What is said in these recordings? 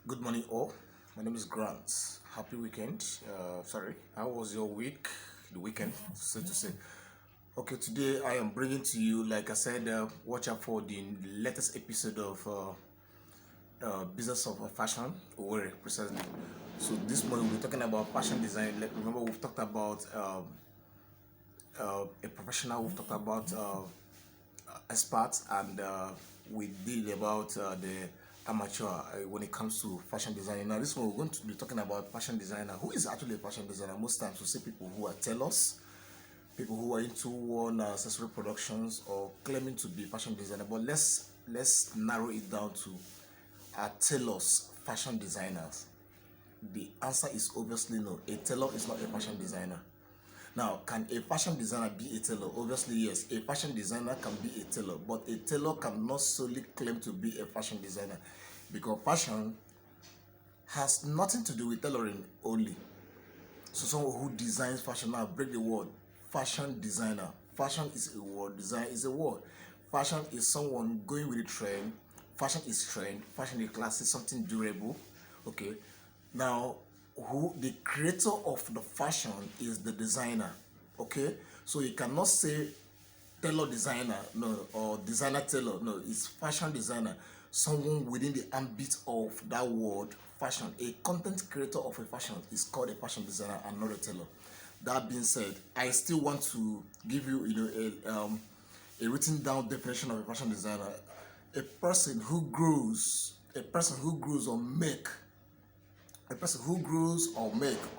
Good morning, all. My name is Grant. Happy weekend. How was your week? The weekend, so to say. Okay, today I am bringing to you, like I said, watch out for the latest episode of Business of Fashion, or precisely. So this morning we're talking about fashion design. Remember, we've talked about a professional. We've talked about experts, and we did about the amateur when it comes to fashion design. Now this one we're going to be talking about fashion designer. Who is actually a fashion designer? Most times we see people who are tailors, people who are into one accessory productions or claiming to be fashion designer. But let's narrow it down to tailors, fashion designers. The answer is obviously no. A tailor is not a fashion designer. Now, can a fashion designer be a tailor? Obviously, yes. A fashion designer can be a tailor, but a tailor cannot solely claim to be a fashion designer because fashion has nothing to do with tailoring only. So someone who designs fashion, now break the word, fashion designer. Fashion is a word, design is a word. Fashion is someone going with the trend. Fashion is trend. Fashion is classic, something durable. Okay. Now, who the creator of the fashion is the designer. Okay, so you cannot say tailor designer, no, or designer tailor, no, it's fashion designer, someone within the ambit of that word fashion. A content creator of a fashion is called a fashion designer and not a tailor. That being said, I still want to give you a written down definition of a fashion designer. A person who grows, a person who grows or make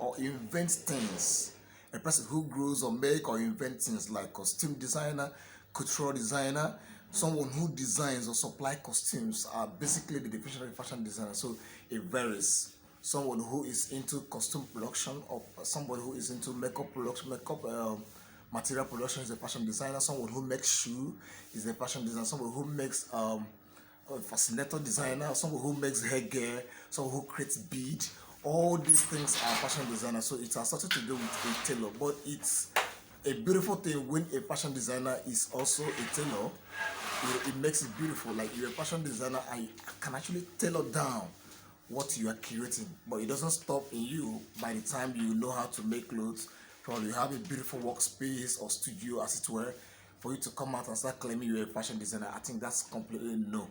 or invents things, a person who grows or make or invent things like costume designer, couture designer, someone who designs or supply costumes are basically the definition of a fashion designer. So it varies. Someone who is into costume production or somebody who is into makeup production, material production is a fashion designer. Someone who makes shoe is a fashion designer. Someone who makes a fascinator designer, someone who makes hair gear, someone who creates bead. All these things are fashion designers. So it has something to do with a tailor. But it's a beautiful thing when a fashion designer is also a tailor. It makes it beautiful. Like you're a fashion designer, I can actually tailor down what you are creating. But it doesn't stop in you by the time you know how to make clothes. Probably you have a beautiful workspace or studio, as it were, for you to come out and start claiming you're a fashion designer. I think that's completely no.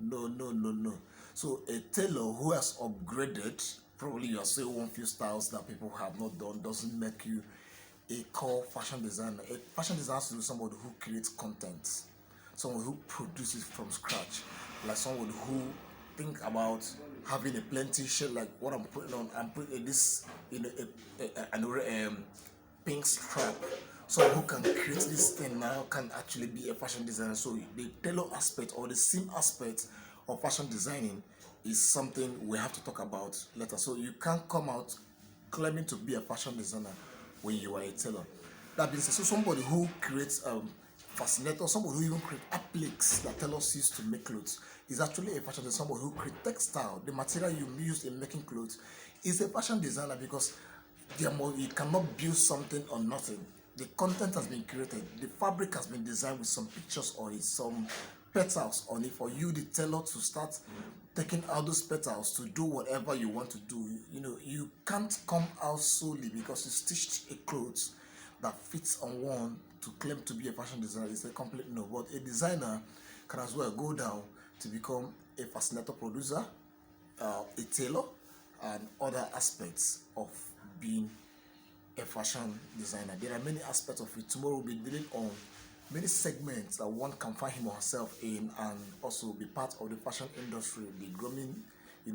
No. So a tailor who has upgraded, probably you are saying one few styles that people have not done, doesn't make you a core fashion designer. A fashion designer has to be somebody who creates content, someone who produces from scratch, like someone who think about having a plenty shirt like what I'm putting on. I'm putting this pink strap. So who can create this thing now can actually be a fashion designer. So the tailor aspect or the seam aspect of fashion designing is something we have to talk about later. So you can't come out claiming to be a fashion designer when you are a tailor. That being said, so somebody who creates fascinator, somebody who even creates appliques that tailors use to make clothes is actually a fashion designer. Somebody who creates textile, the material you use in making clothes, is a fashion designer because you cannot build something on nothing. The content has been created, the fabric has been designed with some pictures on it, some petals on it for you, the tailor, to start taking out those petals to do whatever you want to do. You know, you can't come out solely because you stitched a clothes that fits on one to claim to be a fashion designer. It's a complete no. But a designer can as well go down to become a fascinator producer, a tailor, and other aspects of being a fashion designer. There are many aspects of it. Tomorrow we'll be dealing on many segments that one can find him or herself in and also be part of the fashion industry, the grooming,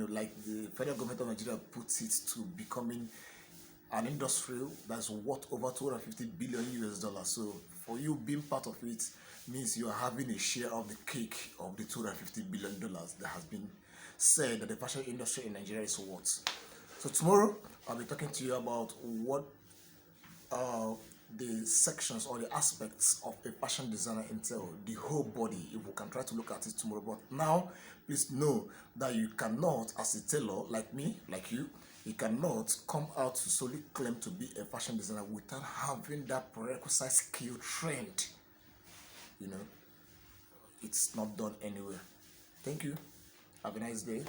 like the federal government of Nigeria puts it, to becoming an industry that's worth over 250 billion US dollars. So for you being part of it means you are having a share of the cake of the 250 billion dollars that has been said that the fashion industry in Nigeria is worth. So tomorrow I'll be talking to you about what the sections or the aspects of a fashion designer entail, the whole body, if we can try to look at it tomorrow. But now please know that you cannot, as a tailor like me, like you cannot come out to solely claim to be a fashion designer without having that prerequisite skill trained. It's not done anywhere. Thank you. Have a nice day.